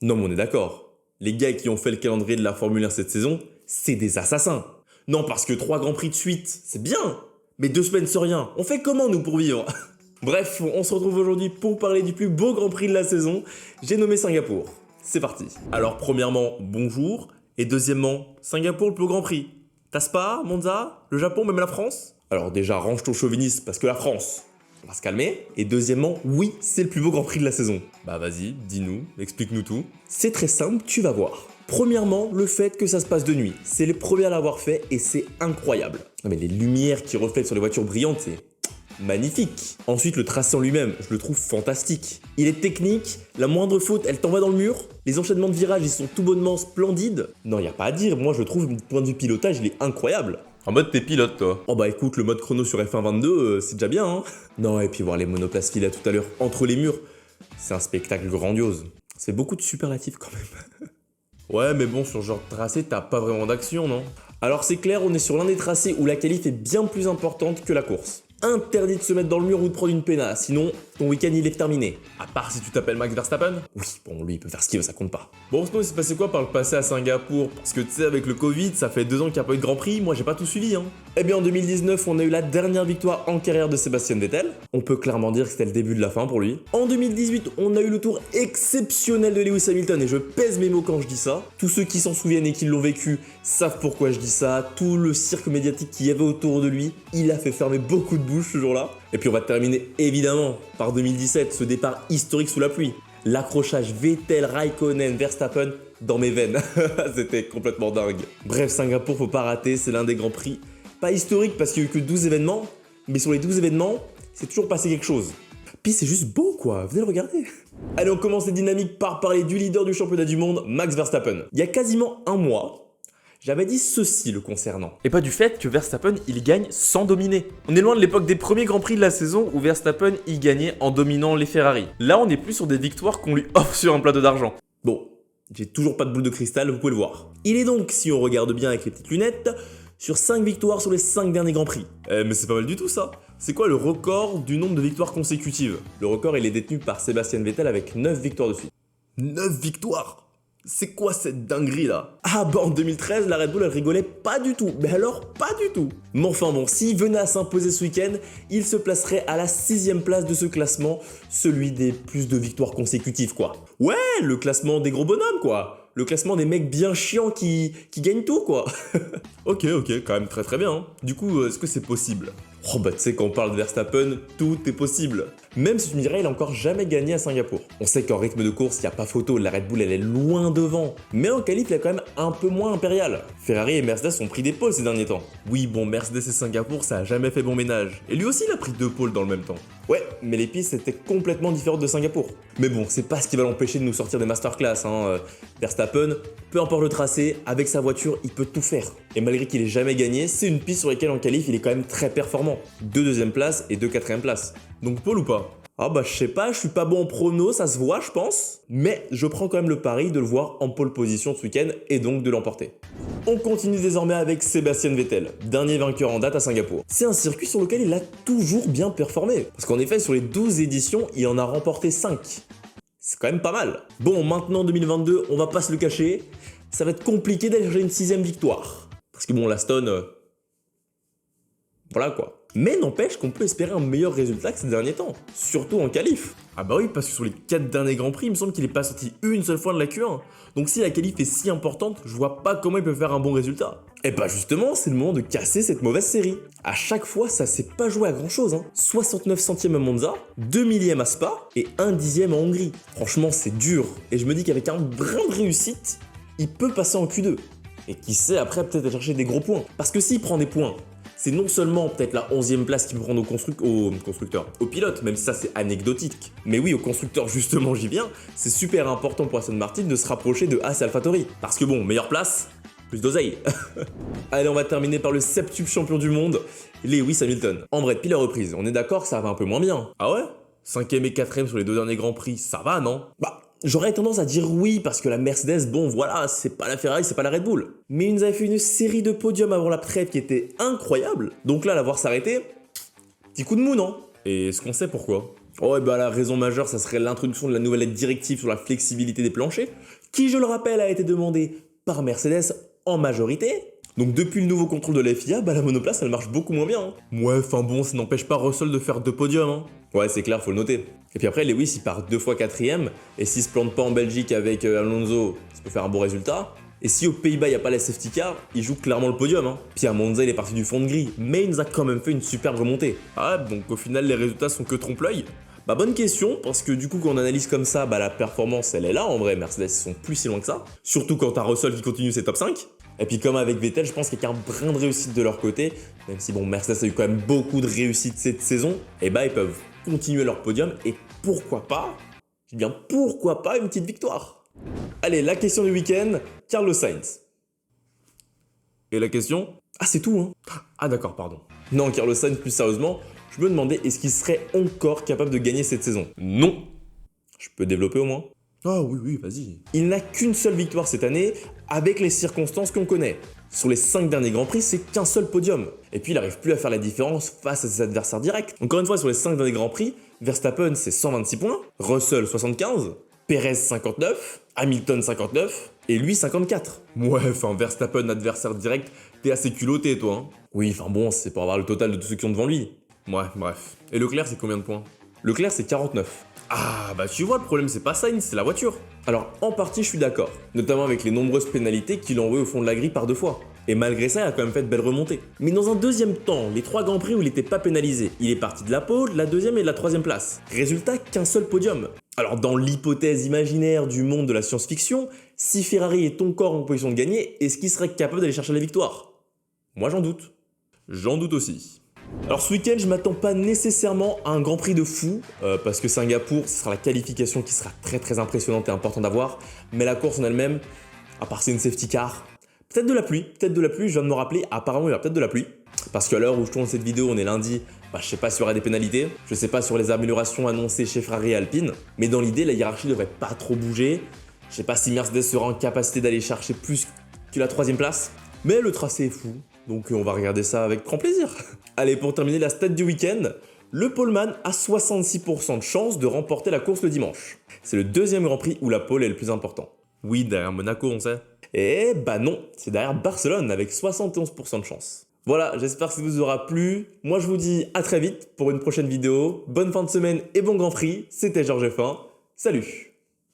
Non mais on est d'accord. Les gars qui ont fait le calendrier de la Formule 1 cette saison, c'est des assassins. Non parce que 3 grands prix de suite, c'est bien. Mais 2 semaines sans rien, on fait comment nous pour vivre? Bref, on se retrouve aujourd'hui pour parler du plus beau Grand Prix de la saison. J'ai nommé Singapour. C'est parti. Alors premièrement, bonjour. Et deuxièmement, Singapour le plus beau Grand Prix. T'as Spa, Monza, le Japon, même la France? Alors déjà, range ton chauvinisme parce que la France, on va se calmer. Et deuxièmement, oui, c'est le plus beau Grand Prix de la saison. Bah vas-y, dis-nous, explique-nous tout. C'est très simple, tu vas voir. Premièrement, le fait que ça se passe de nuit. C'est les premiers à l'avoir fait et c'est incroyable. Non mais les lumières qui reflètent sur les voitures brillantes, c'est magnifique. Ensuite, le tracé en lui-même, je le trouve fantastique. Il est technique, la moindre faute, elle t'envoie dans le mur. Les enchaînements de virages, ils sont tout bonnement splendides. Non, y a pas à dire, moi je trouve, du point de vue pilotage, il est incroyable. En mode t'es pilote toi. Oh bah écoute, le mode chrono sur F1 22, c'est déjà bien hein. Non, et puis voir les monoplaces filer tout à l'heure entre les murs, c'est un spectacle grandiose. C'est beaucoup de superlatifs quand même. Ouais, mais bon, sur ce genre de tracé, t'as pas vraiment d'action, non? Alors c'est clair, on est sur l'un des tracés où la qualif est bien plus importante que la course. Interdit de se mettre dans le mur ou de prendre une pénale, sinon ton week-end il est terminé. À part si tu t'appelles Max Verstappen. Oui, bon lui il peut faire ce qu'il veut, ça compte pas. Bon, sinon il s'est passé quoi par le passé à Singapour? Parce que tu sais, avec le Covid, ça fait 2 ans qu'il n'y a pas eu de Grand Prix, moi j'ai pas tout suivi hein. Eh bien en 2019, on a eu la dernière victoire en carrière de Sebastian Vettel. On peut clairement dire que c'était le début de la fin pour lui. En 2018, on a eu le tour exceptionnel de Lewis Hamilton, et je pèse mes mots quand je dis ça. Tous ceux qui s'en souviennent et qui l'ont vécu savent pourquoi je dis ça. Tout le cirque médiatique qu'il y avait autour de lui, il a fait fermer beaucoup de bouches ce jour-là. Et puis on va terminer évidemment par 2017, ce départ historique sous la pluie. L'accrochage Vettel, Raikkonen, Verstappen dans mes veines. C'était complètement dingue. Bref, Singapour, faut pas rater, c'est l'un des grands prix. Pas historique parce qu'il n'y a eu que 12 événements, mais sur les 12 événements, c'est toujours passé quelque chose. Puis c'est juste beau quoi, venez le regarder. Allez, on commence les dynamiques par parler du leader du championnat du monde, Max Verstappen. Il y a quasiment un mois, j'avais dit ceci le concernant. Et pas du fait que Verstappen, il gagne sans dominer. On est loin de l'époque des premiers Grands Prix de la saison où Verstappen, il gagnait en dominant les Ferrari. Là, on est plus sur des victoires qu'on lui offre sur un plateau d'argent. Bon, j'ai toujours pas de boule de cristal, vous pouvez le voir. Il est donc, si on regarde bien avec les petites lunettes, sur 5 victoires sur les 5 derniers Grands Prix. Mais c'est pas mal du tout ça. C'est quoi le record du nombre de victoires consécutives? Le record, il est détenu par Sebastian Vettel avec 9 victoires de suite. 9 victoires? C'est quoi cette dinguerie là? Ah bah en 2013, la Red Bull elle rigolait pas du tout, mais alors pas du tout. Mais enfin bon, s'il venait à s'imposer ce week-end, il se placerait à la 6ème place de ce classement, celui des plus de victoires consécutives quoi. Ouais, le classement des gros bonhommes quoi. Le classement des mecs bien chiants qui gagnent tout quoi. Ok, quand même très bien. Hein. Du coup, est-ce que c'est possible? Oh bah tu sais, quand on parle de Verstappen, tout est possible. Même si tu me dirais, il a encore jamais gagné à Singapour. On sait qu'en rythme de course, il n'y a pas photo, la Red Bull elle est loin devant. Mais en qualif, il est quand même un peu moins impérial. Ferrari et Mercedes ont pris des pôles ces derniers temps. Oui, bon, Mercedes et Singapour, ça a jamais fait bon ménage. Et lui aussi, il a pris 2 pôles dans le même temps. Ouais, mais les pistes étaient complètement différentes de Singapour. Mais bon, c'est pas ce qui va l'empêcher de nous sortir des masterclass. Hein. Verstappen, peu importe le tracé, avec sa voiture, il peut tout faire. Et malgré qu'il ait jamais gagné, c'est une piste sur laquelle en qualif, il est quand même très performant. 2 deuxième places et 2 quatrième places. Donc pôle ou pas? Ah bah je sais pas, je suis pas bon en prono, ça se voit je pense. Mais je prends quand même le pari de le voir en pole position ce week-end et donc de l'emporter. On continue désormais avec Sebastian Vettel, dernier vainqueur en date à Singapour. C'est un circuit sur lequel il a toujours bien performé. Parce qu'en effet, sur les 12 éditions, il en a remporté 5. C'est quand même pas mal. Bon, maintenant 2022, on va pas se le cacher, ça va être compliqué d'aller chercher une 6ème victoire. Parce que bon, l'Aston... voilà quoi. Mais n'empêche qu'on peut espérer un meilleur résultat que ces derniers temps, surtout en qualif. Ah bah oui, parce que sur les 4 derniers Grands Prix, il me semble qu'il est pas sorti une seule fois de la Q1. Donc si la qualif est si importante, je vois pas comment il peut faire un bon résultat. Et bah justement, c'est le moment de casser cette mauvaise série. À chaque fois, ça s'est pas joué à grand chose. 69 centièmes à Monza, 2 millièmes à Spa et 1 dixième en Hongrie. Franchement, c'est dur. Et je me dis qu'avec un brin de réussite, il peut passer en Q2. Et qui sait, après peut-être aller chercher des gros points. Parce que s'il prend des points, c'est non seulement peut-être la 11ème place qu'il peut prendre au pilote, même si ça c'est anecdotique. Mais oui, au constructeur justement j'y viens, c'est super important pour Aston Martin de se rapprocher de Haas et AlphaTauri. Parce que bon, meilleure place, plus d'oseille. Allez, on va terminer par le septuple champion du monde, Lewis Hamilton. En vrai, depuis la reprise, on est d'accord que ça va un peu moins bien. Ah ouais? 5ème et 4ème sur les 2 derniers Grands Prix, ça va non? Bah, j'aurais tendance à dire oui parce que la Mercedes, bon voilà, c'est pas la Ferrari, c'est pas la Red Bull. Mais ils nous avaient fait une série de podiums avant la trêve qui était incroyable. Donc là, la voir s'arrêter, petit coup de mou, non? Et est-ce qu'on sait pourquoi? Oh, et bah la raison majeure, ça serait l'introduction de la nouvelle directive sur la flexibilité des planchers, qui, je le rappelle, a été demandée par Mercedes en majorité. Donc depuis le nouveau contrôle de la FIA, bah la monoplace elle marche beaucoup moins bien. Ouais, enfin bon, ça n'empêche pas Russell de faire 2 podiums. Ouais, c'est clair, faut le noter. Et puis après, Lewis il part 2 fois 4ème, et s'il se plante pas en Belgique avec Alonso, ça peut faire un bon résultat. Et si aux Pays-Bas il n'y a pas la safety car, il joue clairement le podium. Puis à Monza il est parti du fond de grille, mais il nous a quand même fait une superbe remontée. Ah, donc au final les résultats sont que trompe-l'œil. Bah bonne question, parce que du coup quand on analyse comme ça, bah la performance elle est là en vrai, Mercedes ils sont plus si loin que ça. Surtout quand t'as Russell qui continue ses top 5. Et puis comme avec Vettel, je pense qu'il y a qu'un brin de réussite de leur côté, même si bon Mercedes a eu quand même beaucoup de réussite cette saison, et bah ils peuvent continuer leur podium et pourquoi pas, je dis bien pourquoi pas une petite victoire. Allez, la question du week-end, Carlos Sainz. Et la question? Ah c'est tout Ah d'accord, pardon. Non, Carlos Sainz plus sérieusement, je me demandais est-ce qu'il serait encore capable de gagner cette saison? Non. Je peux développer au moins? Ah oui, vas-y. Il n'a qu'une seule victoire cette année, avec les circonstances qu'on connaît. Sur les 5 derniers Grands Prix, c'est qu'un seul podium. Et puis il n'arrive plus à faire la différence face à ses adversaires directs. Encore une fois, sur les 5 derniers Grands Prix, Verstappen c'est 126 points, Russell 75, Perez 59, Hamilton 59, et lui 54. Ouais, enfin Verstappen adversaire direct, t'es assez culotté toi. Oui, enfin bon, c'est pour avoir le total de tous ceux qui sont devant lui. Ouais, bref. Et Leclerc c'est combien de points? Leclerc c'est 49. Ah bah tu vois, le problème c'est pas Sainz, c'est la voiture. Alors en partie je suis d'accord, notamment avec les nombreuses pénalités qu'il a envoyées au fond de la grille par 2 fois. Et malgré ça, il a quand même fait de belles remontées. Mais dans un deuxième temps, les 3 Grands Prix où il n'était pas pénalisé, il est parti de la pole, de la deuxième et de la 3ème place. Résultat, qu'un seul podium. Alors dans l'hypothèse imaginaire du monde de la science-fiction, si Ferrari est encore en position de gagner, est-ce qu'il serait capable d'aller chercher la victoire? Moi j'en doute. J'en doute aussi. Alors ce week-end, je m'attends pas nécessairement à un Grand Prix de fou, parce que Singapour, ce sera la qualification qui sera très impressionnante et importante à voir, mais la course en elle-même, à part c'est une safety car, peut-être de la pluie, je viens de me rappeler, apparemment il y aura peut-être de la pluie, parce qu'à l'heure où je tourne cette vidéo, on est lundi, bah, je sais pas s'il y aura des pénalités, je sais pas sur les améliorations annoncées chez Ferrari et Alpine, mais dans l'idée, la hiérarchie devrait pas trop bouger, je sais pas si Mercedes sera en capacité d'aller chercher plus que la 3ème place, mais le tracé est fou. Donc on va regarder ça avec grand plaisir. Allez, pour terminer la stat du week-end, le poleman a 66% de chance de remporter la course le dimanche. C'est le 2e Grand Prix où la pole est le plus important. Oui, derrière Monaco, on sait. Et bah non, c'est derrière Barcelone avec 71% de chance. Voilà, j'espère que ça vous aura plu. Moi je vous dis à très vite pour une prochaine vidéo. Bonne fin de semaine et bon Grand Prix. C'était Georges F1. Salut!